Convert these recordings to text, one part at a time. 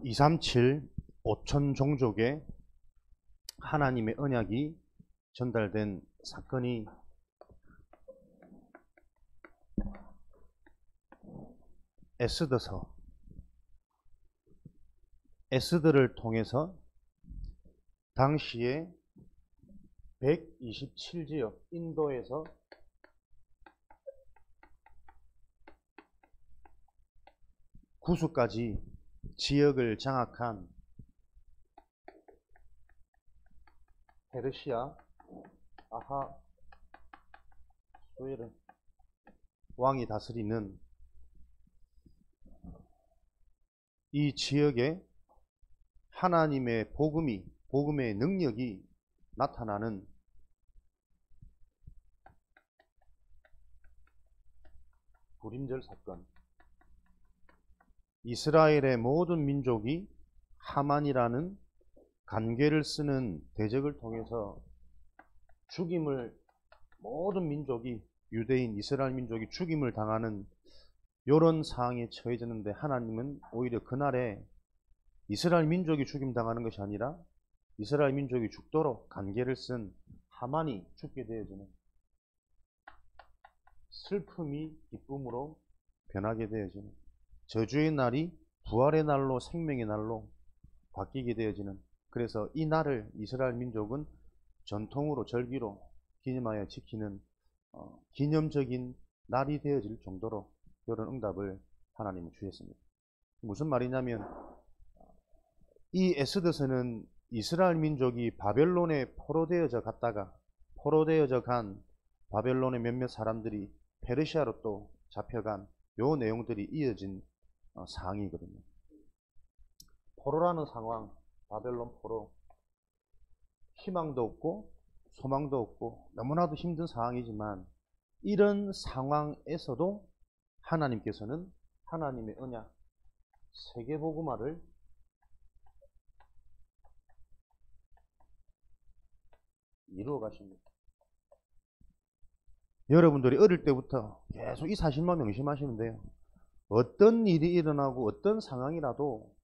237 5천 종족에 하나님의 언약이 전달된 사건이 에스더서, 에스더를 통해서 당시에 127지역 인도에서 구수까지 지역을 장악한 페르시아 아하수에르 왕이 다스리는 이 지역에 하나님의 복음의 능력이 나타나는 불임절 사건. 이스라엘의 모든 민족이 하만이라는 간괴를 쓰는 대적을 통해서 죽임을, 모든 민족이, 유대인 이스라엘 민족이 죽임을 당하는 이런 상황에 처해졌는데, 하나님은 오히려 그날에 이스라엘 민족이 죽임당하는 것이 아니라 이스라엘 민족이 죽도록 간계를 쓴 하만이 죽게 되어지는, 슬픔이 기쁨으로 변하게 되어지는, 저주의 날이 부활의 날로, 생명의 날로 바뀌게 되어지는, 그래서 이 날을 이스라엘 민족은 전통으로, 절기로 기념하여 지키는 기념적인 날이 되어질 정도로 이런 응답을 하나님은 주셨습니다. 무슨 말이냐면, 이 에스더서는 이스라엘 민족이 바벨론에 포로되어져 갔다가, 포로되어져 간 바벨론의 몇몇 사람들이 페르시아로 또 잡혀간 요 내용들이 이어진 상황이거든요. 포로라는 상황, 바벨론 포로, 희망도 없고 소망도 없고 너무나도 힘든 상황이지만, 이런 상황에서도 하나님께서는 하나님의 언약 세계복음화를 이루어 가십니다. 여러분들이 어릴 때부터 계속 이 사실만 명심하시면 돼요. 어떤 일이 일어나고 어떤 상황이라도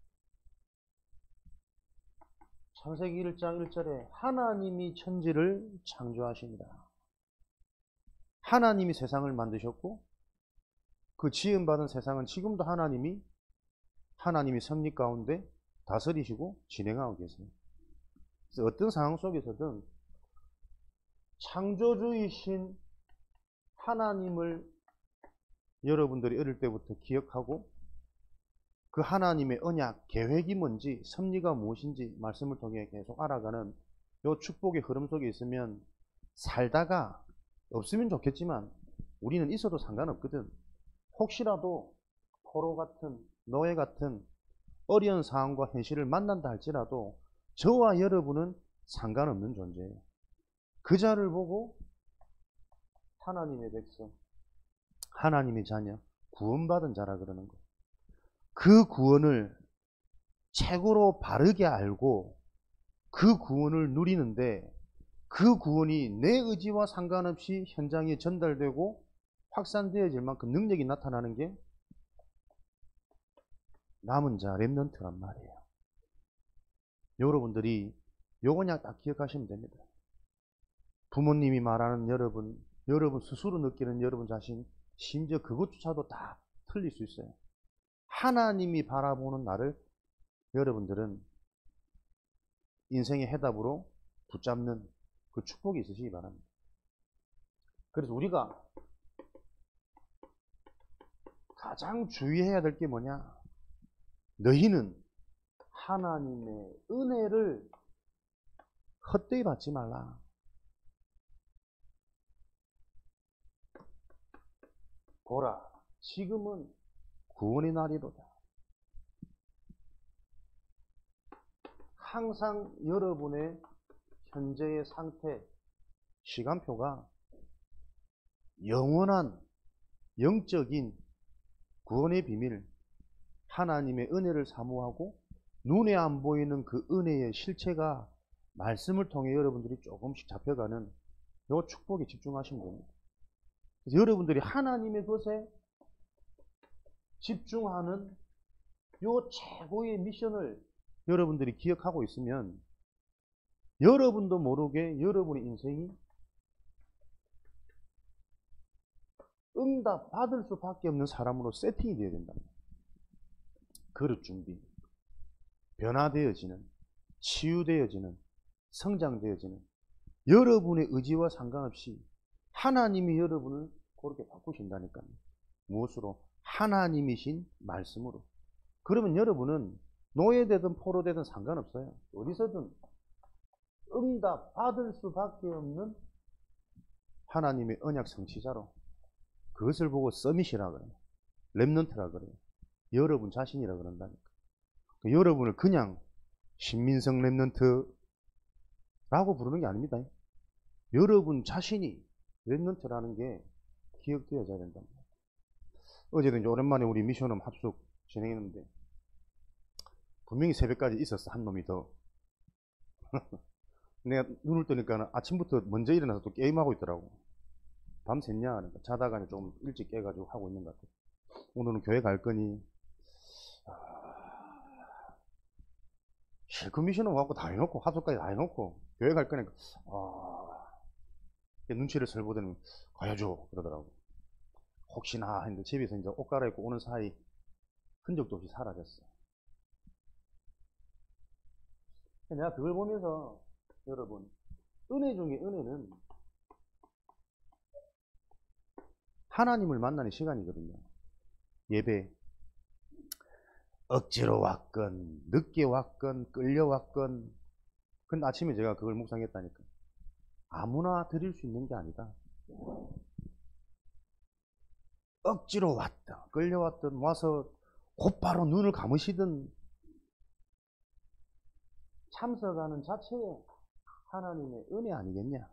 창세기 1장 1절에 하나님이 천지를 창조하십니다. 하나님이 세상을 만드셨고, 그 지음받은 세상은 지금도 하나님이 섭리 가운데 다스리시고 진행하고 계세요. 그래서 어떤 상황 속에서든 창조주이신 하나님을 여러분들이 어릴 때부터 기억하고, 그 하나님의 언약, 계획이 뭔지, 섭리가 무엇인지 말씀을 통해 계속 알아가는 이 축복의 흐름 속에 있으면, 살다가 없으면 좋겠지만 우리는 있어도 상관없거든. 혹시라도 포로 같은, 노예 같은 어려운 상황과 현실을 만난다 할지라도 저와 여러분은 상관없는 존재예요. 그 자를 보고 하나님의 백성, 하나님의 자녀, 구원받은 자라 그러는 거예요. 그 구원을 최고로 바르게 알고 그 구원을 누리는데, 그 구원이 내 의지와 상관없이 현장에 전달되고 확산되어질 만큼 능력이 나타나는 게 남은 자, 렘넌트란 말이에요. 여러분들이 요거 그냥 딱 기억하시면 됩니다. 부모님이 말하는 여러분 스스로 느끼는 여러분 자신, 심지어 그것조차도 다 틀릴 수 있어요. 하나님이 바라보는 나를 여러분들은 인생의 해답으로 붙잡는 그 축복이 있으시기 바랍니다. 그래서 우리가 가장 주의해야 될 게 뭐냐? 너희는 하나님의 은혜를 헛되이 받지 말라. 보라, 지금은 구원의 날이로다. 항상 여러분의 현재의 상태, 시간표가 영원한 영적인 구원의 비밀, 하나님의 은혜를 사모하고 눈에 안 보이는 그 은혜의 실체가 말씀을 통해 여러분들이 조금씩 잡혀가는 이 축복에 집중하시면 됩니다. 그래서 여러분들이 하나님의 것에 집중하는 요 최고의 미션을 여러분들이 기억하고 있으면 여러분도 모르게 여러분의 인생이 응답 받을 수밖에 없는 사람으로 세팅이 되어야 된다. 그릇 준비, 변화되어지는, 치유되어지는, 성장되어지는 여러분의 의지와 상관없이 하나님이 여러분을 그렇게 바꾸신다니까요. 무엇으로? 하나님이신 말씀으로. 그러면 여러분은 노예되든 포로되든 상관없어요. 어디서든 응답 받을 수밖에 없는 하나님의 언약 성취자로, 그것을 보고 서밋이라 그래요. 렘넌트라 그래요. 여러분 자신이라 그런다니까. 여러분을 그냥 신민성 렘넌트라고 부르는 게 아닙니다. 여러분 자신이 렘넌트라는 게 기억되어져야 된답니다. 어제도 이제 오랜만에 우리 미션홈 합숙 진행했는데 분명히 새벽까지 있었어, 한 놈이 더. 내가 눈을 뜨니까 아침부터 먼저 일어나서 또 게임하고 있더라고. 밤샜냐? 그러니까 자다가 좀 일찍 깨가지고 하고 있는 것 같아. 오늘은 교회 갈 거니? 실컷 미션홈 갖고 다 해놓고, 합숙까지 다 해놓고, 교회 갈 거니까, 눈치를 설보더니, 가야죠. 그러더라고. 혹시나 했는데 집에서 이제 옷 갈아입고 오는 사이 흔적도 없이 사라졌어. 내가 그걸 보면서 여러분, 은혜 중에 은혜는 하나님을 만나는 시간이거든요. 예배. 억지로 왔건 늦게 왔건 끌려왔건, 근데 아침에 제가 그걸 묵상했다니까. 아무나 드릴 수 있는 게 아니다. 억지로 왔든 끌려왔든 와서 곧바로 눈을 감으시든 참석하는 자체에 하나님의 은혜 아니겠냐.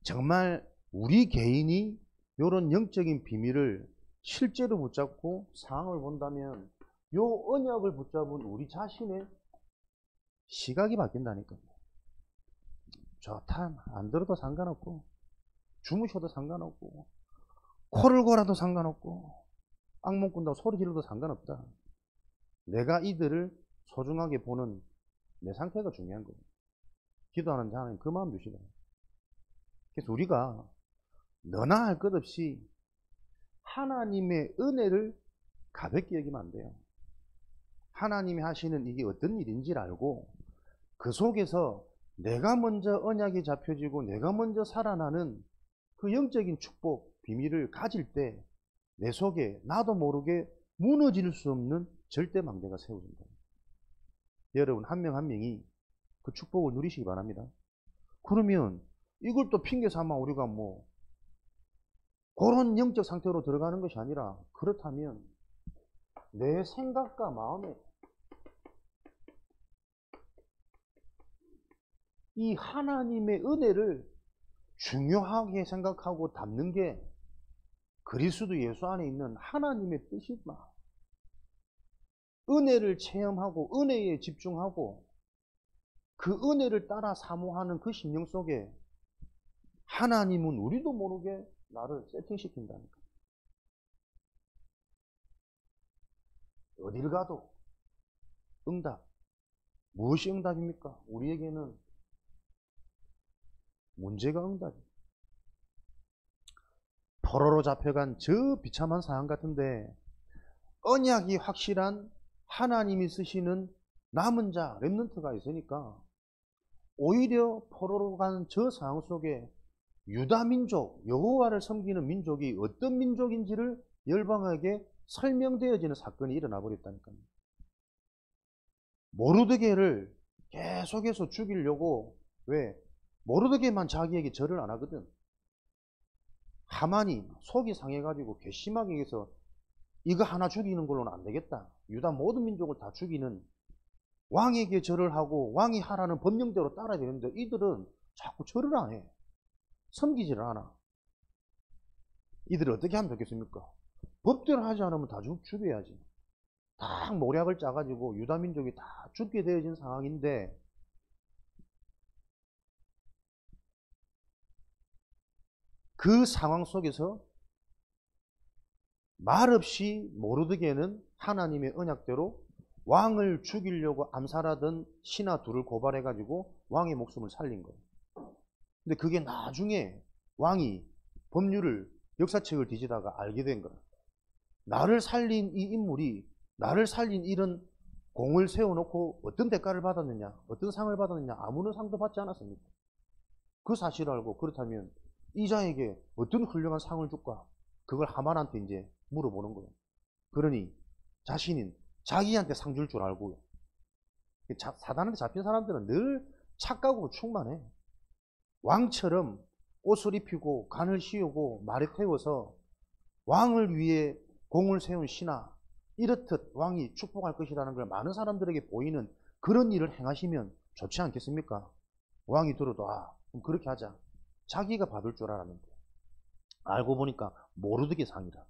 정말 우리 개인이 이런 영적인 비밀을 실제로 붙잡고 상황을 본다면 요 언약을 붙잡은 우리 자신의 시각이 바뀐다니까요. 좋다, 안 들어도 상관없고, 주무셔도 상관없고, 코를 골아도 상관없고, 악몽 꾼다고 소리 지르도 상관없다. 내가 이들을 소중하게 보는 내 상태가 중요한 거예요. 기도하는 자는 그 마음 주시다. 그래서 우리가 너나 할 것 없이 하나님의 은혜를 가볍게 여기면 안 돼요. 하나님이 하시는 이게 어떤 일인지를 알고 그 속에서 내가 먼저 언약이 잡혀지고 내가 먼저 살아나는 그 영적인 축복, 비밀을 가질 때 내 속에 나도 모르게 무너질 수 없는 절대망대가 세워진다. 여러분 한 명 한 명이 그 축복을 누리시기 바랍니다. 그러면 이걸 또 핑계 삼아 우리가 뭐 그런 영적 상태로 들어가는 것이 아니라, 그렇다면 내 생각과 마음에 이 하나님의 은혜를 중요하게 생각하고 담는 게 그리스도 예수 안에 있는 하나님의 뜻이구나. 은혜를 체험하고 은혜에 집중하고 그 은혜를 따라 사모하는 그 심령 속에 하나님은 우리도 모르게 나를 세팅시킨다니까. 어딜 가도 응답. 무엇이 응답입니까? 우리에게는 문제가 응답이에요. 포로로 잡혀간 저 비참한 상황 같은데 언약이 확실한 하나님이 쓰시는 남은 자, 렘넌트가 있으니까 오히려 포로로 간 저 상황 속에 유다 민족, 여호와를 섬기는 민족이 어떤 민족인지를 열방에게 설명되어지는 사건이 일어나 버렸다니까요. 모르드게를 계속해서 죽이려고, 왜? 모르드게만 자기에게 절을 안 하거든. 하만이 속이 상해가지고 괘씸하게 해서 이거 하나 죽이는 걸로는 안 되겠다. 유다 모든 민족을 다 죽이는 왕에게 절을 하고 왕이 하라는 법령대로 따라야 되는데 이들은 자꾸 절을 안 해. 섬기지를 않아. 이들이 어떻게 하면 좋겠습니까? 법대로 하지 않으면 다 죽여야지. 딱 모략을 짜가지고 유다 민족이 다 죽게 되어진 상황인데, 그 상황 속에서 말없이 모르드게는 하나님의 언약대로 왕을 죽이려고 암살하던 신하 둘을 고발해가지고 왕의 목숨을 살린 거예요. 근데 그게 나중에 왕이 법률을, 역사책을 뒤지다가 알게 된 거예요. 나를 살린 이 인물이, 나를 살린 이런 공을 세워놓고 어떤 대가를 받았느냐, 어떤 상을 받았느냐, 아무런 상도 받지 않았습니다. 그 사실을 알고, 그렇다면 이자에게 어떤 훌륭한 상을 줄까? 그걸 하만한테 이제 물어보는 거예요. 그러니 자신인 자기한테 상 줄 줄 알고요. 사단한테 잡힌 사람들은 늘 착각으로 충만해. 왕처럼 옷을 입히고 간을 씌우고 말에 태워서 왕을 위해 공을 세운 신하, 이렇듯 왕이 축복할 것이라는 걸 많은 사람들에게 보이는 그런 일을 행하시면 좋지 않겠습니까? 왕이 들어도 그럼 그렇게 하자. 자기가 받을 줄 알았는데 알고 보니까 모르드게 상이라.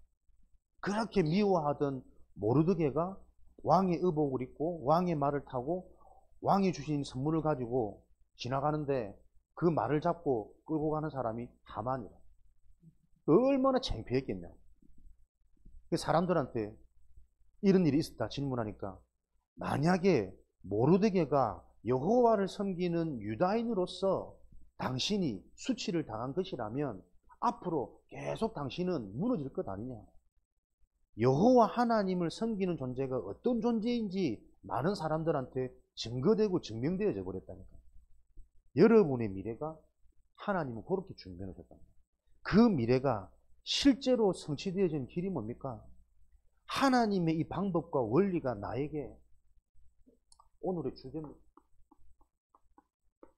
그렇게 미워하던 모르드게가 왕의 의복을 입고 왕의 말을 타고 왕이 주신 선물을 가지고 지나가는데 그 말을 잡고 끌고 가는 사람이 하만이라. 얼마나 창피했겠냐. 사람들한테 이런 일이 있었다 질문하니까, 만약에 모르드게가 여호와를 섬기는 유다인으로서 당신이 수치를 당한 것이라면 앞으로 계속 당신은 무너질 것 아니냐. 여호와 하나님을 섬기는 존재가 어떤 존재인지 많은 사람들한테 증거되고 증명되어져 버렸다니까. 여러분의 미래가 하나님은 그렇게 준비해놓으셨답니다. 그 미래가 실제로 성취되어지는 길이 뭡니까? 하나님의 이 방법과 원리가 나에게 오늘의 주제입니다.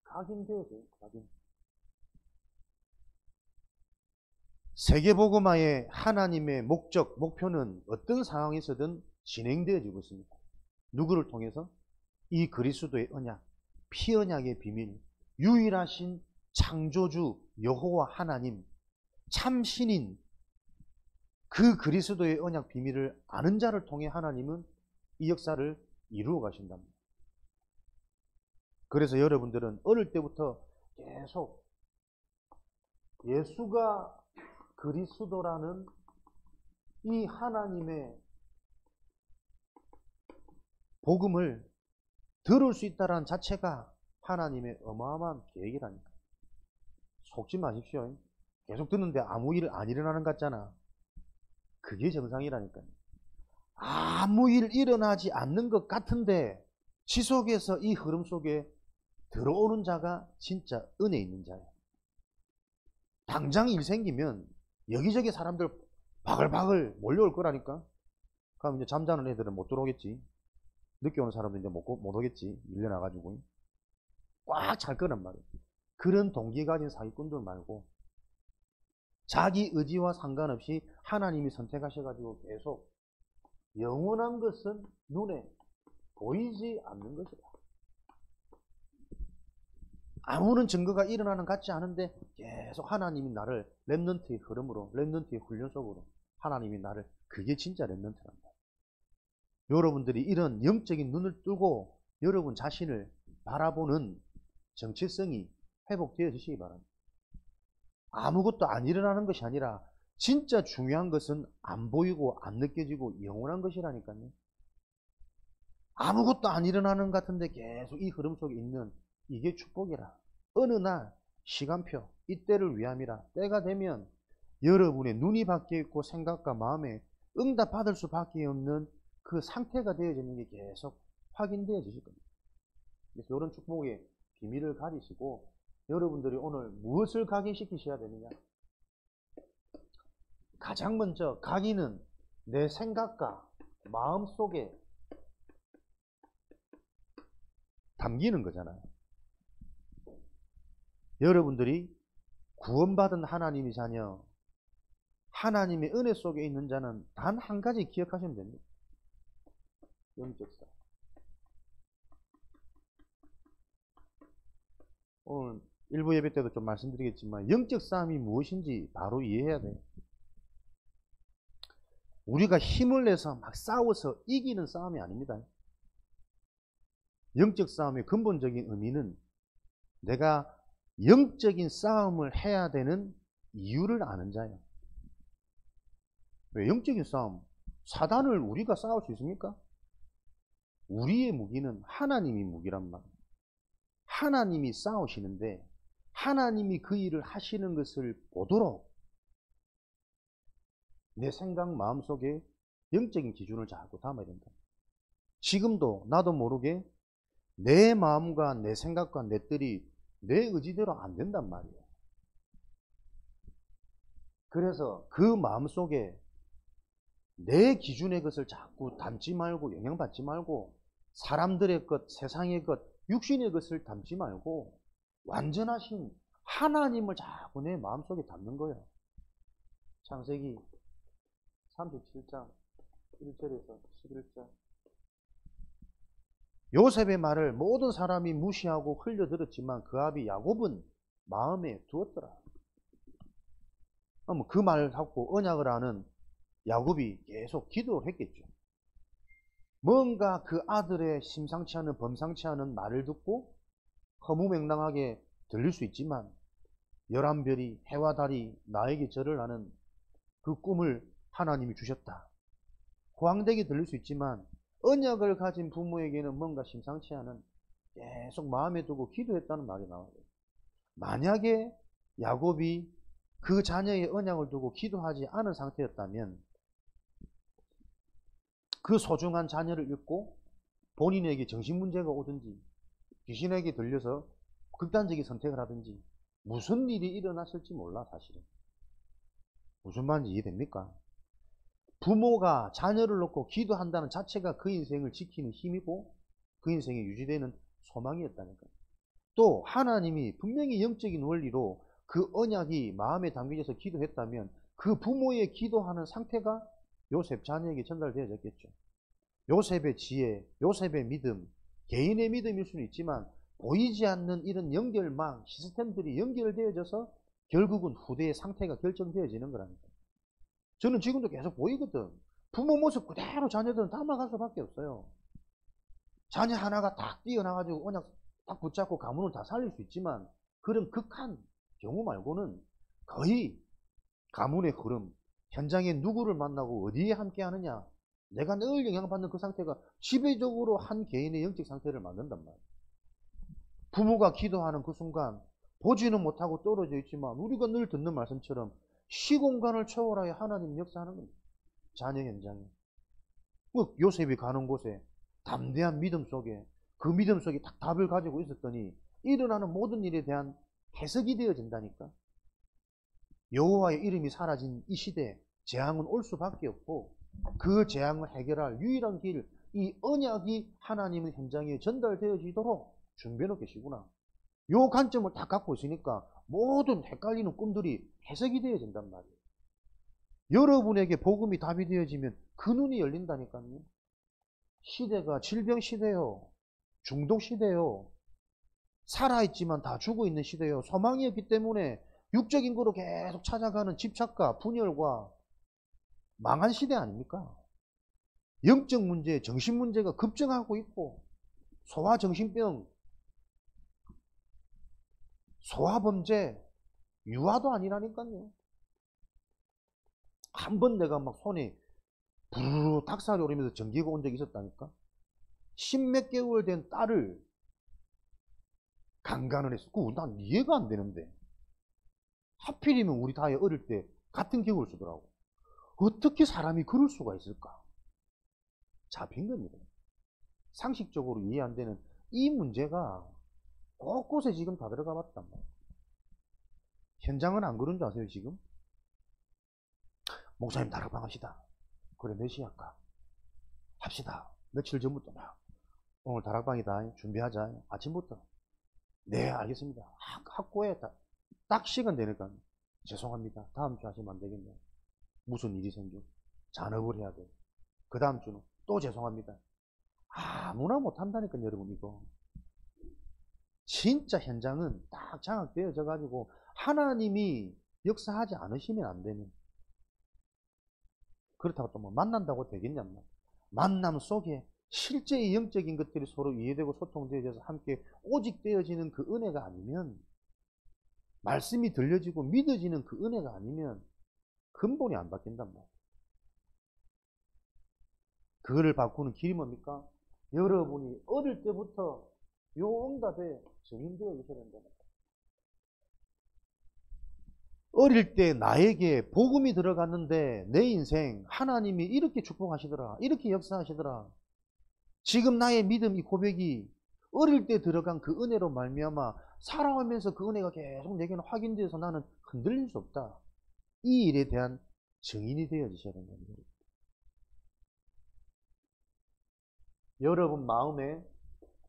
각인되어져요. 각인. 세계복음화의 하나님의 목적, 목표는 어떤 상황에서든 진행되어지고 있습니다. 누구를 통해서? 이 그리스도의 언약, 피언약의 비밀, 유일하신 창조주 여호와 하나님, 참신인 그 그리스도의 언약 비밀을 아는 자를 통해 하나님은 이 역사를 이루어 가신답니다. 그래서 여러분들은 어릴 때부터 계속 예수가 그리스도라는 이 하나님의 복음을 들을 수 있다는 자체가 하나님의 어마어마한 계획이라니까. 속지 마십시오. 계속 듣는데 아무 일 안 일어나는 것 같잖아. 그게 정상이라니까요. 아무 일 일어나지 않는 것 같은데 지속해서 이 흐름 속에 들어오는 자가 진짜 은혜 있는 자예요. 당장 일 생기면 여기저기 사람들 바글바글 몰려올 거라니까. 그럼 이제 잠자는 애들은 못 들어오겠지. 늦게 오는 사람들 이제 못 오겠지. 밀려나가지고. 꽉 찰 거란 말이에요. 그런 동기 가진 사기꾼들 말고 자기 의지와 상관없이 하나님이 선택하셔가지고 계속 영원한 것은 눈에 보이지 않는 것이다. 아무런 증거가 일어나는 것 같지 않은데 계속 하나님이 나를 렘넌트의 흐름으로, 렘넌트의 훈련 속으로 하나님이 나를, 그게 진짜 렘넌트랍니다. 여러분들이 이런 영적인 눈을 뜨고 여러분 자신을 바라보는 정체성이 회복되어 주시기 바랍니다. 아무것도 안 일어나는 것이 아니라 진짜 중요한 것은 안 보이고 안 느껴지고 영원한 것이라니까요. 아무것도 안 일어나는 것 같은데 계속 이 흐름 속에 있는 이게 축복이라. 어느 날 시간표, 이때를 위함이라. 때가 되면 여러분의 눈이 바뀌어 있고 생각과 마음에 응답받을 수밖에 없는 그 상태가 되어지는 게 계속 확인되어지실 겁니다. 그래서 이런 축복의 비밀을 가지시고 여러분들이 오늘 무엇을 각인시키셔야 되느냐? 가장 먼저 각인은 내 생각과 마음 속에 담기는 거잖아요. 여러분들이 구원받은 하나님의 자녀, 하나님의 은혜 속에 있는 자는 단 한 가지 기억하시면 됩니다. 영적 싸움. 오늘 일부 예배 때도 좀 말씀드리겠지만 영적 싸움이 무엇인지 바로 이해해야 돼요. 우리가 힘을 내서 막 싸워서 이기는 싸움이 아닙니다. 영적 싸움의 근본적인 의미는 내가 영적인 싸움을 해야 되는 이유를 아는 자예요. 왜 영적인 싸움, 사단을 우리가 싸울 수 있습니까? 우리의 무기는 하나님이 무기란 말이에요. 하나님이 싸우시는데 하나님이 그 일을 하시는 것을 보도록 내 생각 마음속에 영적인 기준을 자꾸 담아야 된다. 지금도 나도 모르게 내 마음과 내 생각과 내 뜻이 내 의지대로 안 된단 말이에요. 그래서 그 마음속에 내 기준의 것을 자꾸 담지 말고 영향받지 말고 사람들의 것, 세상의 것, 육신의 것을 담지 말고 완전하신 하나님을 자꾸 내 마음속에 담는 거예요. 창세기 37장 1절에서 11절. 요셉의 말을 모든 사람이 무시하고 흘려들었지만 그 아비 야곱은 마음에 두었더라. 그 말을 하고 언약을 하는 야곱이 계속 기도를 했겠죠. 뭔가 그 아들의 심상치 않은 범상치 않은 말을 듣고 허무맹랑하게 들릴 수 있지만 11별이 해와 달이 나에게 절을 하는 그 꿈을 하나님이 주셨다. 호황되게 들릴 수 있지만 언약을 가진 부모에게는 뭔가 심상치 않은 계속 마음에 두고 기도했다는 말이 나와요. 만약에 야곱이 그 자녀의 언약을 두고 기도하지 않은 상태였다면 그 소중한 자녀를 잃고 본인에게 정신문제가 오든지 귀신에게 들려서 극단적인 선택을 하든지 무슨 일이 일어났을지 몰라. 사실은 무슨 말인지 이해됩니까? 부모가 자녀를 놓고 기도한다는 자체가 그 인생을 지키는 힘이고 그 인생에 유지되는 소망이었다니까요. 또 하나님이 분명히 영적인 원리로 그 언약이 마음에 담겨져서 기도했다면 그 부모의 기도하는 상태가 요셉 자녀에게 전달되어졌겠죠. 요셉의 지혜, 요셉의 믿음, 개인의 믿음일 수는 있지만 보이지 않는 이런 연결망, 시스템들이 연결되어져서 결국은 후대의 상태가 결정되어지는 거라니까. 저는 지금도 계속 보이거든. 부모 모습 그대로 자녀들은 담아갈 수밖에 없어요. 자녀 하나가 딱 뛰어나가지고 언약 딱 붙잡고 가문을 다 살릴 수 있지만 그런 극한 경우 말고는 거의 가문의 흐름, 현장에 누구를 만나고 어디에 함께 하느냐, 내가 늘 영향받는 그 상태가 지배적으로 한 개인의 영적 상태를 만든단 말이에요. 부모가 기도하는 그 순간 보지는 못하고 떨어져 있지만 우리가 늘 듣는 말씀처럼 시공간을 초월하여 하나님 역사하는 겁니다. 자녀 현장에. 요셉이 가는 곳에 담대한 믿음 속에 그 믿음 속에 딱 답을 가지고 있었더니 일어나는 모든 일에 대한 해석이 되어진다니까. 여호와의 이름이 사라진 이 시대에 재앙은 올 수밖에 없고 그 재앙을 해결할 유일한 길, 이 언약이 하나님의 현장에 전달되어지도록 준비해 놓은 것이구나. 요 관점을 딱 갖고 있으니까 모든 헷갈리는 꿈들이 해석이 되어진단 말이에요. 여러분에게 복음이 답이 되어지면 그 눈이 열린다니까요. 시대가 질병 시대요. 중독 시대요. 살아있지만 다 죽어있는 시대요. 소망이 없기 때문에 육적인 거로 계속 찾아가는 집착과 분열과 망한 시대 아닙니까? 영적 문제, 정신 문제가 급증하고 있고 소아정신병, 소아범죄, 유아도 아니라니까요. 한 번 내가 막 손에 부르르 닭살이 오르면서 전기가 온 적이 있었다니까. 10몇 개월 된 딸을 강간을 했어. 그거 난 이해가 안 되는데. 하필이면 우리 다이 어릴 때 같은 기억을 쓰더라고. 어떻게 사람이 그럴 수가 있을까? 잡힌 겁니다. 상식적으로 이해 안 되는 이 문제가 곳곳에 지금 다 들어가 봤단 말이에요. 현장은 안 그런 줄 아세요, 지금? 목사님 다락방 합시다. 그래, 몇 시에 할까? 합시다. 며칠 전부터 막 오늘 다락방이다. 준비하자. 아침부터. 네, 알겠습니다. 학교에 딱 시간 되니까 죄송합니다. 다음 주 하시면 안 되겠네요. 무슨 일이 생겨. 잔업을 해야 돼. 그 다음 주는 또 죄송합니다. 아무나 못한다니까 여러분 이거. 진짜 현장은 딱 장악되어져 가지고 하나님이 역사하지 않으시면 안 되는. 그렇다고 또 뭐 만난다고 되겠냐. 만남 속에 실제의 영적인 것들이 서로 이해되고 소통되어져서 함께 오직 되어지는 그 은혜가 아니면, 말씀이 들려지고 믿어지는 그 은혜가 아니면 근본이 안 바뀐단 말이에요. 그거를 바꾸는 길이 뭡니까? 여러분이 어릴 때부터 요 응답에 증인되어 계셔야 된다. 어릴 때 나에게 복음이 들어갔는데 내 인생 하나님이 이렇게 축복하시더라. 이렇게 역사하시더라. 지금 나의 믿음 이 고백이 어릴 때 들어간 그 은혜로 말미암아 살아가면서 그 은혜가 계속 내게는 확인돼서 나는 흔들릴 수 없다. 이 일에 대한 증인이 되어지셔야 된다는 거예요. 여러분 마음에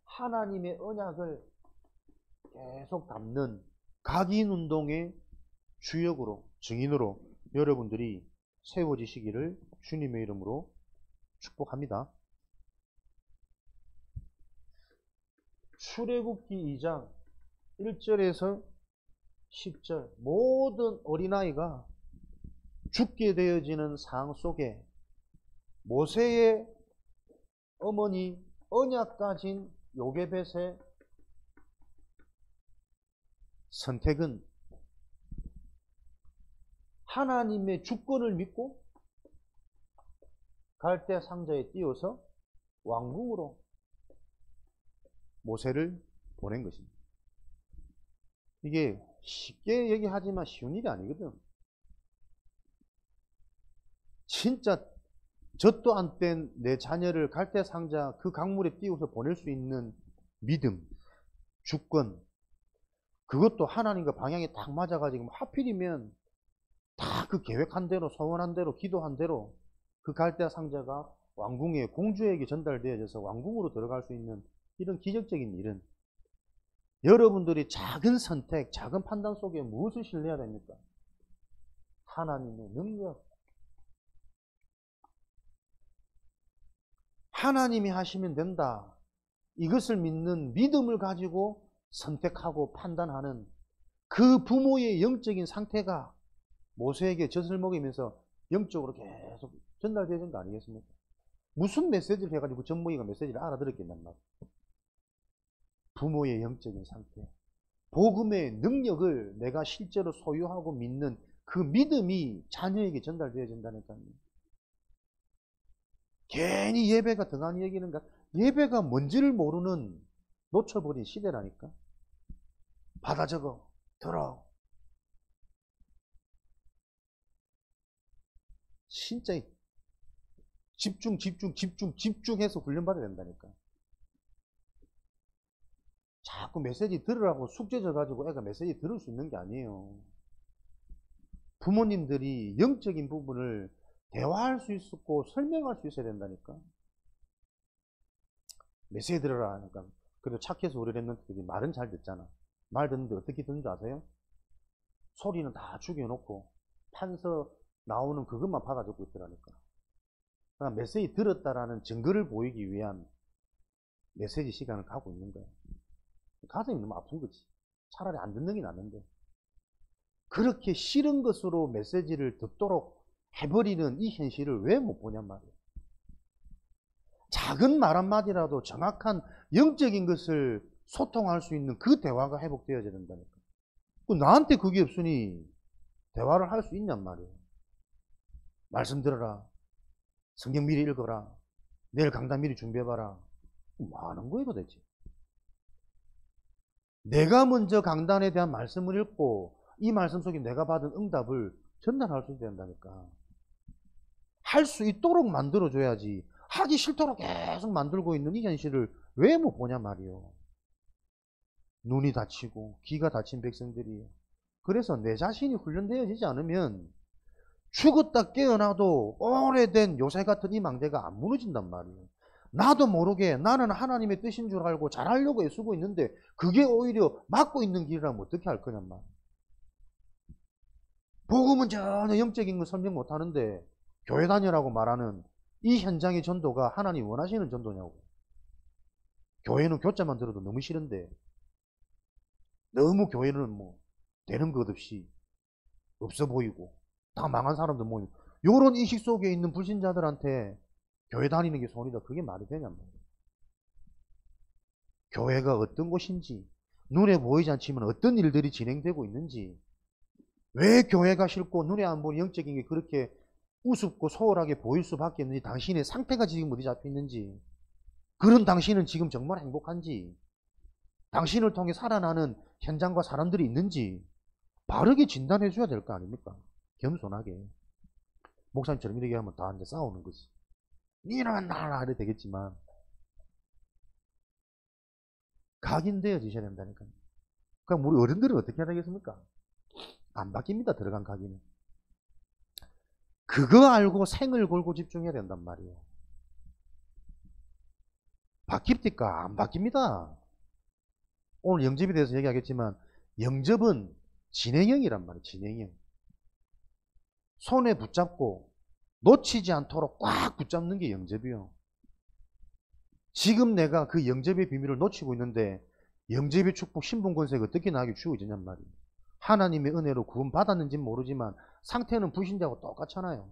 하나님의 언약을 계속 담는 각인운동의 주역으로, 증인으로 여러분들이 세워지시기를 주님의 이름으로 축복합니다. 출애굽기 2장 1절에서 10절 모든 어린아이가 죽게 되어지는 상황 속에 모세의 어머니 언약 가진 요게벳의 선택은 하나님의 주권을 믿고 갈대 상자에 띄워서 왕궁으로 모세를 보낸 것입니다. 이게 쉽게 얘기하지만 쉬운 일이 아니거든. 진짜 젖도 안 뗀 내 자녀를 갈대 상자 그 강물에 띄워서 보낼 수 있는 믿음, 주권, 그것도 하나님과 방향이 딱 맞아가지고 하필이면 다 그 계획한 대로, 소원한 대로, 기도한 대로 그 갈대 상자가 왕궁의 공주에게 전달되어져서 왕궁으로 들어갈 수 있는 이런 기적적인 일은 여러분들이 작은 선택, 작은 판단 속에 무엇을 신뢰해야 됩니까? 하나님의 능력. 하나님이 하시면 된다. 이것을 믿는 믿음을 가지고 선택하고 판단하는 그 부모의 영적인 상태가 모세에게 젖을 먹이면서 영적으로 계속 전달되는 거 아니겠습니까? 무슨 메시지를 해가지고 젖먹이가 메시지를 알아들었겠냔 말이에요. 부모의 영적인 상태, 복음의 능력을 내가 실제로 소유하고 믿는 그 믿음이 자녀에게 전달되어진다니까요. 괜히 예배가 등한히 얘기는가? 예배가 뭔지를 모르는 놓쳐버린 시대라니까. 받아 적어, 들어. 진짜 집중해서 훈련받아야 된다니까. 자꾸 메시지 들으라고 숙제 져가지고 애가 메시지 들을 수 있는 게 아니에요. 부모님들이 영적인 부분을 대화할 수 있고 설명할 수 있어야 된다니까. 메시지 들으라 하니까. 그래도 착해서 우리 랩런트들이 말은 잘 듣잖아. 말 듣는데 어떻게 듣는 줄 아세요? 소리는 다 죽여놓고 판서 나오는 그것만 받아 적고 있더라니까. 그러니까 메시지 들었다라는 증거를 보이기 위한 메시지 시간을 갖고 있는 거야. 가슴이 너무 아픈 거지. 차라리 안 듣는 게 낫는데. 그렇게 싫은 것으로 메시지를 듣도록 해버리는 이 현실을 왜 못 보냔 말이에요. 작은 말 한마디라도 정확한 영적인 것을 소통할 수 있는 그 대화가 회복되어야 된다니까. 나한테 그게 없으니 대화를 할 수 있냔 말이에요. 말씀 들어라. 성경 미리 읽어라. 내일 강단 미리 준비해봐라. 뭐 하는 거예요 도대체? 내가 먼저 강단에 대한 말씀을 읽고 이 말씀 속에 내가 받은 응답을 전달할 수 있어야 된다니까. 할 수 있도록 만들어줘야지. 하기 싫도록 계속 만들고 있는 이 현실을 왜 못 보냐 말이요. 눈이 다치고 귀가 다친 백성들이에요. 그래서 내 자신이 훈련되어지지 않으면 죽었다 깨어나도 오래된 요새 같은 이 망대가 안 무너진단 말이에요. 나도 모르게 나는 하나님의 뜻인 줄 알고 잘하려고 애쓰고 있는데 그게 오히려 막고 있는 길이라면 어떻게 할 거냔 말이에요. 복음은 전혀 영적인 거 설명 못하는데 교회 다녀라고 말하는 이 현장의 전도가 하나님 원하시는 전도냐고. 교회는 교자만 들어도 너무 싫은데 너무 교회는 뭐 되는 것 없이 없어 보이고 다 망한 사람들 모이고 요런 인식 속에 있는 불신자들한테 교회 다니는 게 소원이다. 그게 말이 되냔 말이에요. 교회가 어떤 곳인지 눈에 보이지 않지만 어떤 일들이 진행되고 있는지 왜 교회가 싫고 눈에 안 보이는 영적인 게 그렇게 우습고 소홀하게 보일 수밖에 없는지, 당신의 상태가 지금 어디 잡혀 있는지, 그런 당신은 지금 정말 행복한지, 당신을 통해 살아나는 현장과 사람들이 있는지 바르게 진단해 줘야 될 거 아닙니까? 겸손하게. 목사님처럼 이렇게 하면 다 이제 싸우는 거지. 니는 나라 이래 되겠지만 각인되어지셔야 된다니까요. 그럼 우리 어른들은 어떻게 해야 되겠습니까? 안 바뀝니다. 들어간 각인은. 그거 알고 생을 걸고 집중해야 된단 말이에요. 바뀝니까? 안 바뀝니다. 오늘 영접에 대해서 얘기하겠지만 영접은 진행형이란 말이에요. 진행형. 손에 붙잡고 놓치지 않도록 꽉 붙잡는 게 영접이요. 지금 내가 그 영접의 비밀을 놓치고 있는데 영접의 축복, 신분, 권세가 어떻게 나에게 주고 있느냔 말이에요. 하나님의 은혜로 구원 받았는지는 모르지만 상태는 불신자하고 똑같잖아요.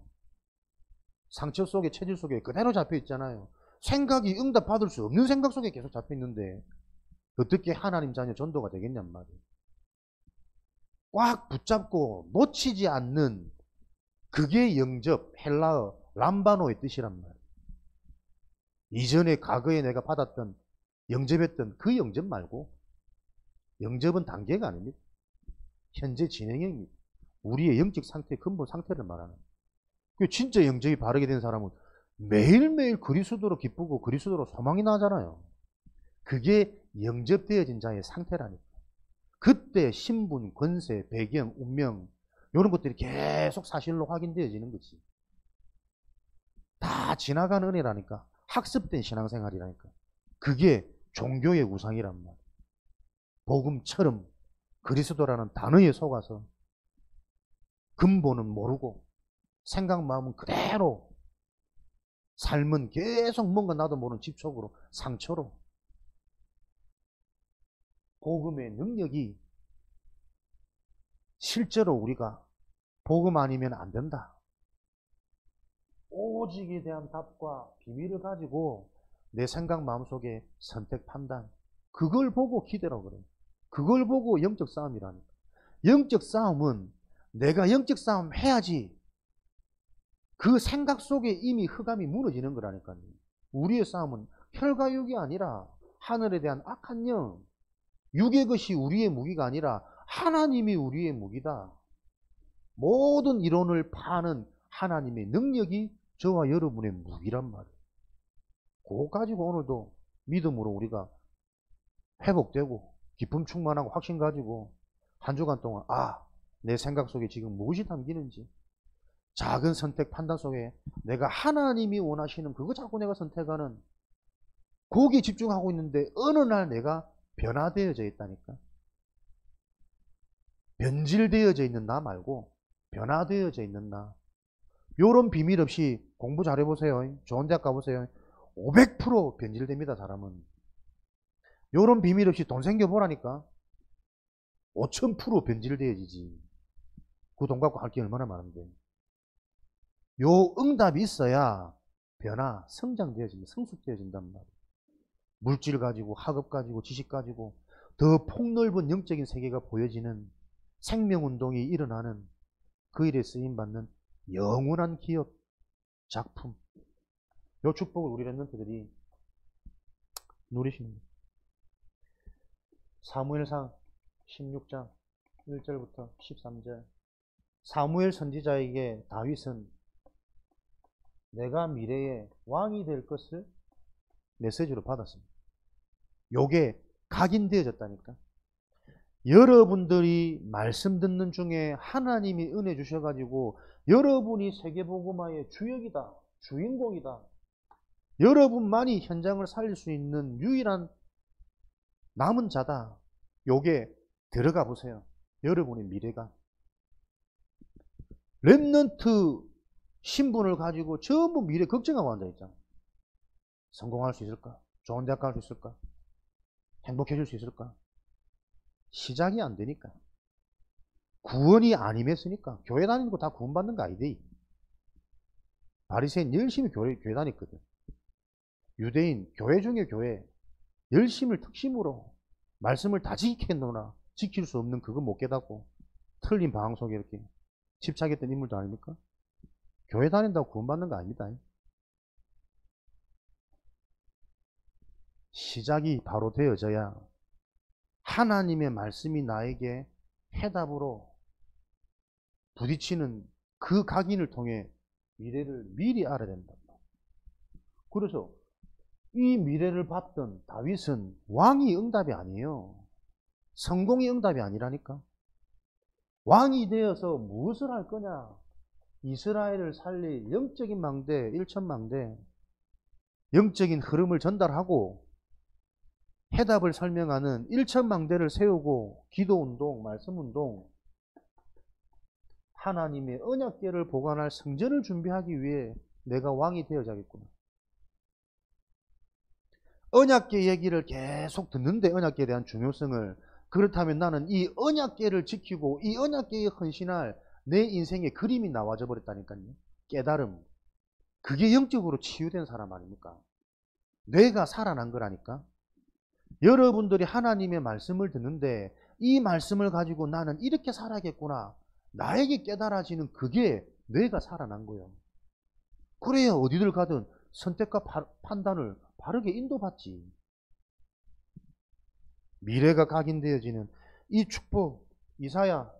상처 속에, 체질 속에 그대로 잡혀 있잖아요. 생각이 응답받을 수 없는 생각 속에 계속 잡혀 있는데 어떻게 하나님 자녀 전도가 되겠냔 말이에요. 꽉 붙잡고 놓치지 않는 그게 영접, 헬라어 람바노의 뜻이란 말이에요. 이전에 과거에 내가 받았던 영접했던 그 영접 말고, 영접은 단계가 아닙니다. 현재 진행형입니다. 우리의 영적 상태의 근본 상태를 말하는 거예요. 진짜 영접이 바르게 된 사람은 매일매일 그리스도로 기쁘고 그리스도로 소망이 나잖아요. 그게 영접되어진 자의 상태라니까. 그때 신분, 권세, 배경, 운명 이런 것들이 계속 사실로 확인되어지는 거지. 다 지나간 은혜라니까. 학습된 신앙생활이라니까. 그게 종교의 우상이란 말이야. 복음처럼 그리스도라는 단어에 속아서 근본은 모르고 생각 마음은 그대로, 삶은 계속 뭔가 나도 모르는 집착으로, 상처로. 복음의 능력이 실제로 우리가 복음 아니면 안 된다. 오직에 대한 답과 비밀을 가지고 내 생각 마음속에 선택 판단, 그걸 보고 기대라고 그래요. 그걸 보고 영적 싸움이라니까. 영적 싸움은 내가 영적 싸움 해야지, 그 생각 속에 이미 흑암이 무너지는 거라니까요. 우리의 싸움은 혈과 육이 아니라 하늘에 대한 악한 영, 육의 것이 우리의 무기가 아니라 하나님이 우리의 무기다. 모든 이론을 파는 하나님의 능력이 저와 여러분의 무기란 말이에요. 그거 가지고 오늘도 믿음으로 우리가 회복되고 기쁨 충만하고 확신 가지고 한 주간 동안 내 생각 속에 지금 무엇이 담기는지, 작은 선택 판단 속에 내가 하나님이 원하시는 그거 자꾸 내가 선택하는 거기에 집중하고 있는데 어느 날 내가 변화되어져 있다니까. 변질되어져 있는 나 말고 변화되어져 있는 나. 요런 비밀 없이 공부 잘해보세요. 좋은 대학 가보세요. 500% 변질됩니다, 사람은. 요런 비밀 없이 돈 생겨보라니까 5000% 변질되어지지. 그 돈 갖고 할 게 얼마나 많은데. 요 응답이 있어야 변화, 성장되어집니다. 성숙되어진단 말이에요. 물질 가지고, 학업 가지고, 지식 가지고 더 폭넓은 영적인 세계가 보여지는 생명운동이 일어나는 그 일에 쓰임받는 영원한 기업, 작품. 요 축복을 우리 랩런트들이 누리시는 거예요. 사무엘상 16장 1절부터 13절. 사무엘 선지자에게 다윗은 내가 미래에 왕이 될 것을 메시지로 받았습니다. 요게 각인되어졌다니까. 여러분들이 말씀 듣는 중에 하나님이 은혜 주셔가지고 여러분이 세계복음화의 주역이다, 주인공이다, 여러분만이 현장을 살릴 수 있는 유일한 남은 자다. 요게 들어가 보세요. 여러분의 미래가. 랩런트 신분을 가지고 전부 미래 걱정하고 앉아있잖아. 성공할 수 있을까? 좋은 대학 갈 수 있을까? 행복해질 수 있을까? 시작이 안 되니까. 구원이 안 임했으니까. 교회 다니는 거 다 구원받는 거 아니대. 바리새인 열심히 교회 다녔거든. 유대인 교회 중에 교회 열심을 특심으로 말씀을 다 지켰노나 지킬 수 없는 그거 못 깨닫고 틀린 방황 속에 이렇게 집착했던 인물도 아닙니까? 교회 다닌다고 구원받는 거 아닙니다. 시작이 바로 되어져야 하나님의 말씀이 나에게 해답으로 부딪히는 그 각인을 통해 미래를 미리 알아야 된다. 그래서 이 미래를 봤던 다윗은 왕이 응답이 아니에요. 성공이 응답이 아니라니까. 왕이 되어서 무엇을 할 거냐? 이스라엘을 살릴 영적인 망대, 일천망대, 영적인 흐름을 전달하고 해답을 설명하는 일천망대를 세우고 기도운동, 말씀운동, 하나님의 언약궤를 보관할 성전을 준비하기 위해 내가 왕이 되어야겠구나. 언약궤 얘기를 계속 듣는데 언약궤에 대한 중요성을, 그렇다면 나는 이 언약궤를 지키고 이 언약궤에 헌신할 내 인생의 그림이 나와져 버렸다니까요. 깨달음. 그게 영적으로 치유된 사람 아닙니까? 뇌가 살아난 거라니까. 여러분들이 하나님의 말씀을 듣는데 이 말씀을 가지고 나는 이렇게 살아야겠구나, 나에게 깨달아지는 그게 뇌가 살아난 거예요. 그래야 어디를 가든 선택과 판단을 바르게 인도받지. 미래가 각인되어지는 이 축복, 이사야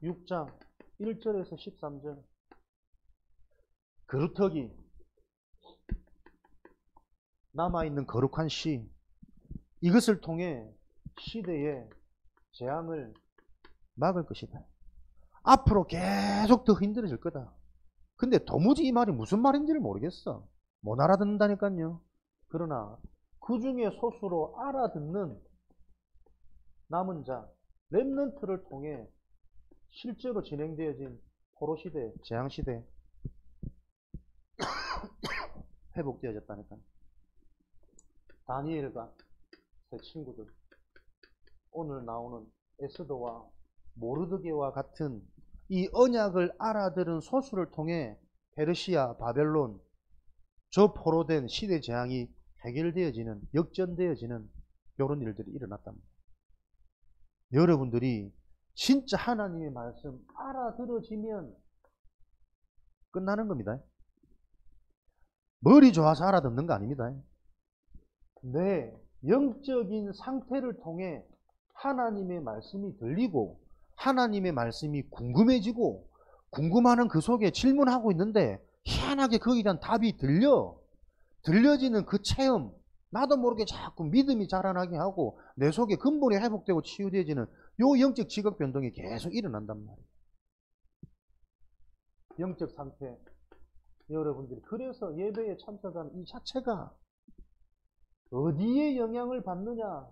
6장 1절에서 13절. 그루터기, 남아있는 거룩한 시, 이것을 통해 시대의 재앙을 막을 것이다. 앞으로 계속 더 힘들어질 거다. 근데 도무지 이 말이 무슨 말인지를 모르겠어. 못 알아듣는다니까요. 그러나 그 중에 소수로 알아듣는 남은 자, 렘넌트를 통해 실제로 진행되어진 포로시대, 재앙시대 회복되어졌다니까요. 다니엘과 제 친구들, 오늘 나오는 에스더와 모르드게와 같은 이 언약을 알아들은 소수를 통해 페르시아, 바벨론, 저 포로된 시대 재앙이 해결되어지는, 역전되어지는 이런 일들이 일어났답니다. 여러분들이 진짜 하나님의 말씀 알아들어지면 끝나는 겁니다. 머리 좋아서 알아듣는 거 아닙니다. 내 영적인 상태를 통해 하나님의 말씀이 들리고 하나님의 말씀이 궁금해지고, 궁금하는 그 속에 질문하고 있는데 희한하게 거기에 대한 답이 들려지는 그 체험, 나도 모르게 자꾸 믿음이 자라나게 하고 내 속에 근본이 회복되고 치유되어지는 요 영적 지각 변동이 계속 일어난단 말이에요. 영적 상태, 여러분들이 그래서 예배에 참석하는 이 자체가 어디에 영향을 받느냐,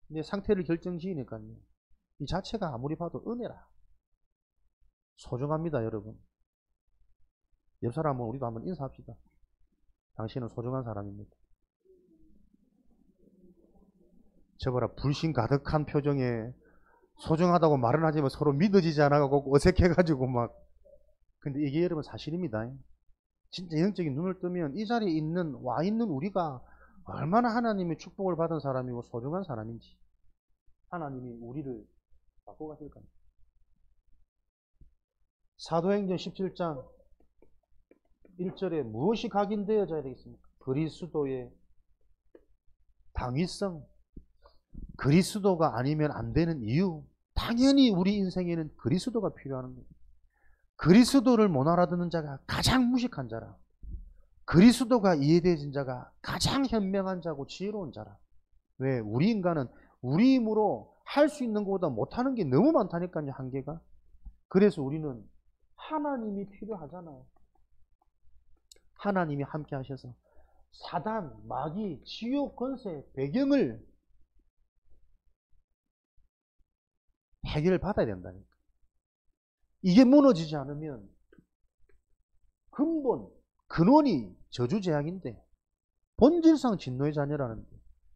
내 상태를 결정지으니까요. 이 자체가 아무리 봐도 은혜라. 소중합니다, 여러분. 옆 사람은 우리도 한번 인사합시다. 당신은 소중한 사람입니다. 저거라, 불신 가득한 표정에 소중하다고 말은 하지만 서로 믿어지지 않아가지고 어색해가지고 막. 근데 이게 여러분 사실입니다. 진짜 영적인 눈을 뜨면 이 자리에 와 있는 우리가 얼마나 하나님의 축복을 받은 사람이고 소중한 사람인지, 하나님이 우리를 바꿔가실까요? 사도행전 17장 1절에 무엇이 각인되어져야 되겠습니까? 그리스도의 당위성, 그리스도가 아니면 안 되는 이유. 당연히 우리 인생에는 그리스도가 필요한 거예요. 그리스도를 못 알아듣는 자가 가장 무식한 자라. 그리스도가 이해되진 자가 가장 현명한 자고 지혜로운 자라. 왜? 우리 인간은 우리 힘으로 할 수 있는 것보다 못하는 게 너무 많다니까요, 한계가. 그래서 우리는 하나님이 필요하잖아요. 하나님이 함께 하셔서 사단, 마귀, 지옥 권세, 배경을 해결받아야 된다니까. 이게 무너지지 않으면 근원이 저주재앙인데, 본질상 진노의 자녀라는데,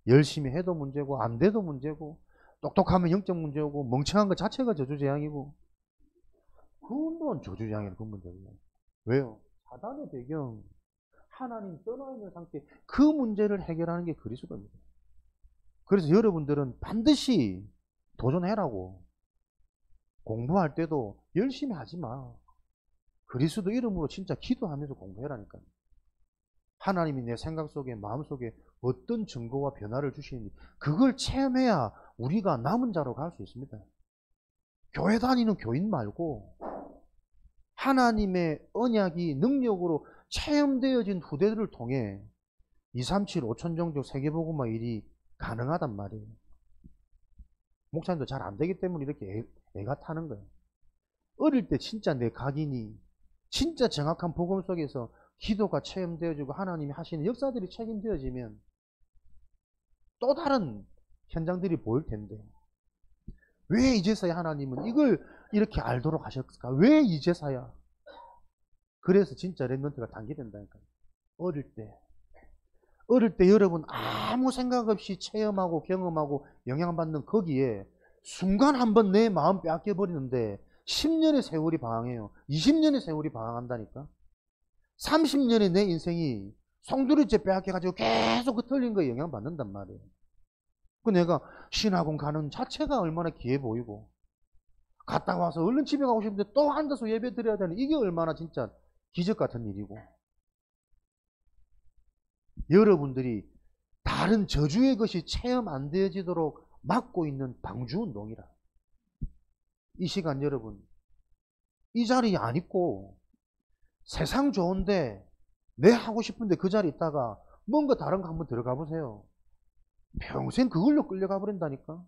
열심히 해도 문제고 안 돼도 문제고, 똑똑하면 영적 문제고, 멍청한 것 자체가 저주재앙이고, 근본 저주재앙이에요. 근본적으로. 왜요? 사단의 배경, 하나님 떠나있는 상태, 그 문제를 해결하는 게 그리스도입니다. 그래서 여러분들은 반드시 도전해라고. 공부할 때도 열심히 하지 마. 그리스도 이름으로 진짜 기도하면서 공부해라니까요. 하나님이 내 생각 속에, 마음 속에 어떤 증거와 변화를 주시는지 그걸 체험해야 우리가 남은 자로 갈 수 있습니다. 교회 다니는 교인 말고 하나님의 언약이 능력으로 체험되어진 후대들을 통해 237, 5천종족 세계복음화 일이 가능하단 말이에요. 목사님도 잘 안 되기 때문에 이렇게 애가 타는 거예요. 어릴 때 진짜 내 각인이 진짜 정확한 복음 속에서 기도가 체험되어지고 하나님이 하시는 역사들이 책임되어지면 또 다른 현장들이 보일 텐데 왜 이제서야 하나님은 이걸 이렇게 알도록 하셨을까? 왜 이제서야? 그래서 진짜 렘넌트가 단계된다니까요. 어릴 때 여러분 아무 생각 없이 체험하고 경험하고 영향받는 거기에 순간 한번 내 마음 빼앗겨버리는데 10년의 세월이 방황해요. 20년의 세월이 방황한다니까. 30년의 내 인생이 송두리째 빼앗겨가지고 계속 그 틀린 거에 영향받는단 말이에요. 그 내가 신학원 가는 자체가 얼마나 귀해 보이고 갔다 와서 얼른 집에 가고 싶은데 또 앉아서 예배 드려야 되는 이게 얼마나 진짜 기적 같은 일이고 여러분들이 다른 저주의 것이 체험 안 되어지도록 막고 있는 방주운동이라. 이 시간 여러분 이 자리 안 있고 세상 좋은데 내 하고 싶은데 그 자리 있다가 뭔가 다른 거 한번 들어가 보세요. 평생 그걸로 끌려가 버린다니까.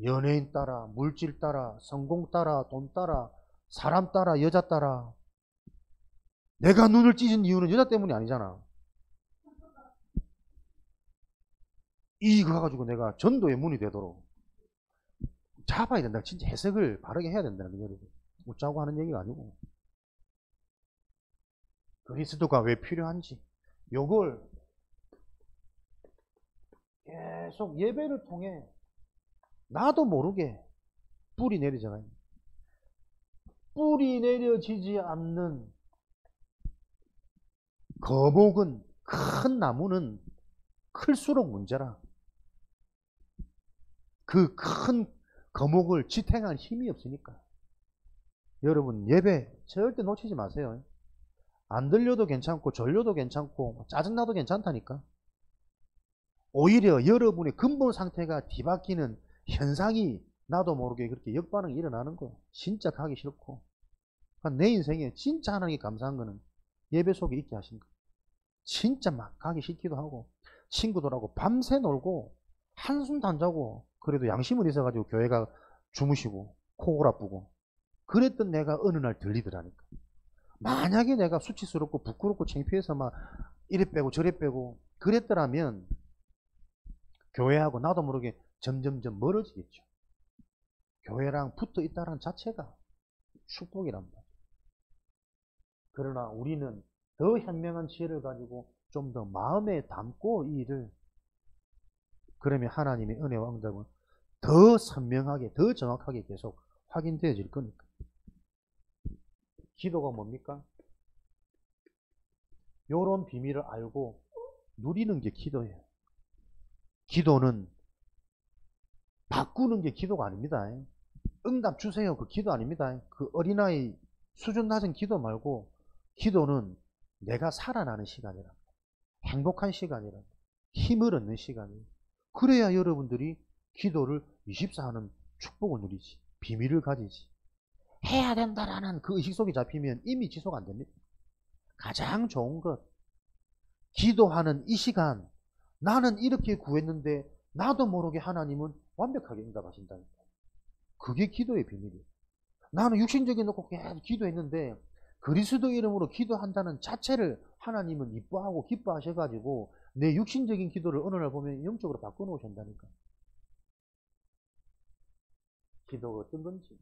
연예인 따라, 물질 따라, 성공 따라, 돈 따라, 사람 따라, 여자 따라. 내가 눈을 찢은 이유는 여자 때문이 아니잖아. 이거 가지고 내가 전도의 문이 되도록 잡아야 된다. 진짜 해석을 바르게 해야 된다는 거예요. 웃자고 하는 얘기가 아니고. 그리스도가 왜 필요한지 요걸 계속 예배를 통해 나도 모르게 뿌리 내리잖아요. 뿌리 내려지지 않는 거목은 큰 나무는 클수록 문제라. 그 큰 거목을 지탱할 힘이 없으니까. 여러분 예배 절대 놓치지 마세요. 안 들려도 괜찮고 졸려도 괜찮고 짜증나도 괜찮다니까. 오히려 여러분의 근본 상태가 뒤바뀌는 현상이 나도 모르게 그렇게 역반응이 일어나는 거예요. 진짜 가기 싫고. 내 인생에 진짜 하나님이 감사한 거는 예배 속에 있게 하신 거예요. 진짜 막 가기 싫기도 하고 친구들하고 밤새 놀고 한숨도 안 자고 그래도 양심은 있어가지고 교회가 주무시고 코 골아프고 그랬던 내가 어느 날 들리더라니까. 만약에 내가 수치스럽고 부끄럽고 창피해서 막 이래 빼고 저래 빼고 그랬더라면 교회하고 나도 모르게 점점점 멀어지겠죠. 교회랑 붙어 있다는 자체가 축복이란 말이에요. 그러나 우리는 더 현명한 지혜를 가지고 좀 더 마음에 담고 이 일을 그러면 하나님의 은혜와 응답은 더 선명하게 더 정확하게 계속 확인되어질 거니까. 기도가 뭡니까? 요런 비밀을 알고 누리는 게 기도예요. 기도는 바꾸는 게 기도가 아닙니다. 응답 주세요. 그 기도 아닙니다. 그 어린아이 수준 낮은 기도 말고 기도는 내가 살아나는 시간이라. 행복한 시간이라. 힘을 얻는 시간이에요. 그래야 여러분들이 기도를 24하는 축복을 누리지. 비밀을 가지지. 해야 된다라는 그 의식 속에 잡히면 이미 지속 안 됩니다. 가장 좋은 것. 기도하는 이 시간. 나는 이렇게 구했는데 나도 모르게 하나님은 완벽하게 응답하신다니까. 그게 기도의 비밀이에요. 나는 육신적인 놓고 계속 기도했는데 그리스도 이름으로 기도한다는 자체를 하나님은 이뻐하고 기뻐하셔가지고 내 육신적인 기도를 어느 날 보면 영적으로 바꿔놓으신다니까. 기도가 어떤 건지.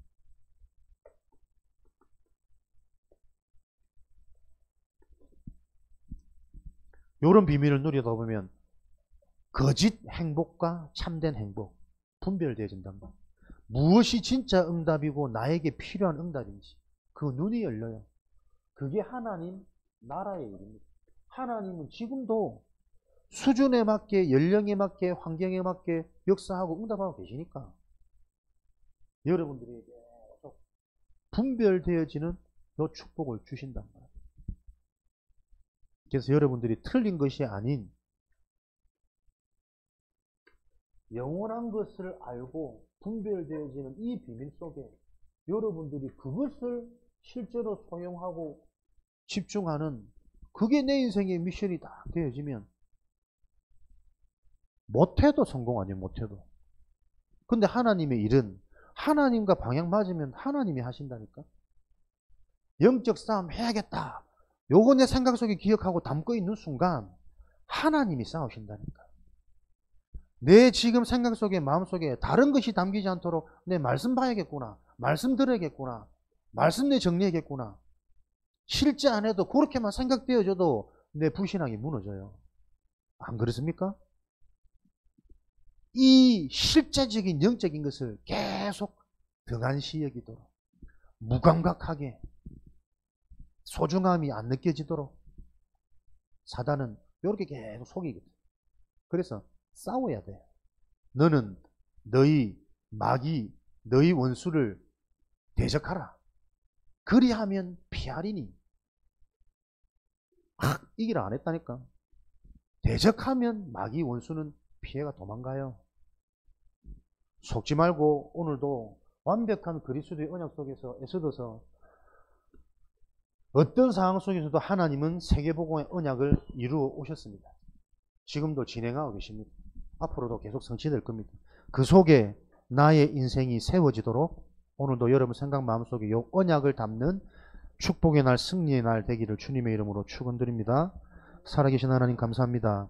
이런 비밀을 누리다 보면 거짓 행복과 참된 행복 분별되어진단 말이에요. 무엇이 진짜 응답이고 나에게 필요한 응답인지 그 눈이 열려요. 그게 하나님 나라의 일입니다. 하나님은 지금도 수준에 맞게 연령에 맞게 환경에 맞게 역사하고 응답하고 계시니까 여러분들에게 계속 분별되어지는 요 축복을 주신단 말이에요. 그래서 여러분들이 틀린 것이 아닌 영원한 것을 알고 분별되어지는 이 비밀 속에 여러분들이 그것을 실제로 소용하고 집중하는 그게 내 인생의 미션이 다 되어지면 못해도 성공 아니에요. 못해도. 근데 하나님의 일은 하나님과 방향 맞으면 하나님이 하신다니까. 영적 싸움 해야겠다. 요거 내 생각 속에 기억하고 담고 있는 순간 하나님이 싸우신다니까. 내 지금 생각 속에 마음 속에 다른 것이 담기지 않도록 내 말씀 봐야겠구나. 말씀 들어야겠구나. 말씀 내 정리해야겠구나. 실제 안 해도 그렇게만 생각되어져도 내 불신앙이 무너져요. 안 그렇습니까? 이 실제적인 영적인 것을 계속 등한시 여기도록 무감각하게 소중함이 안 느껴지도록 사단은 이렇게 계속 속이거든. 그래서 싸워야 돼요. 너는 너희 마귀, 너희 원수를 대적하라. 그리하면 피하리니. 이기라 안 했다니까. 대적하면 마귀 원수는 피해가 도망가요. 속지 말고 오늘도 완벽한 그리스도의 언약 속에서 애써서 어떤 상황 속에서도 하나님은 세계복음의 언약을 이루어 오셨습니다. 지금도 진행하고 계십니다. 앞으로도 계속 성취될 겁니다. 그 속에 나의 인생이 세워지도록 오늘도 여러분 생각 마음속에 이 언약을 담는 축복의 날, 승리의 날 되기를 주님의 이름으로 축원드립니다. 살아계신 하나님 감사합니다.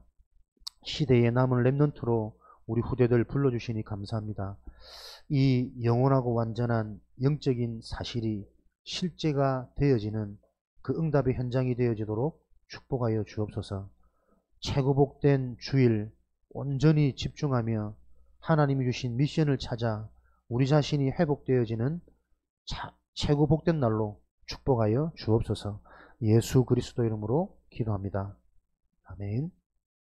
시대에 남은 렘넌트로 우리 후대들 불러주시니 감사합니다. 이 영원하고 완전한 영적인 사실이 실제가 되어지는 그 응답의 현장이 되어지도록 축복하여 주옵소서. 최고 복된 주일 온전히 집중하며 하나님이 주신 미션을 찾아 우리 자신이 회복되어지는 최고 복된 날로 축복하여 주옵소서. 예수 그리스도 이름으로 기도합니다. 아멘.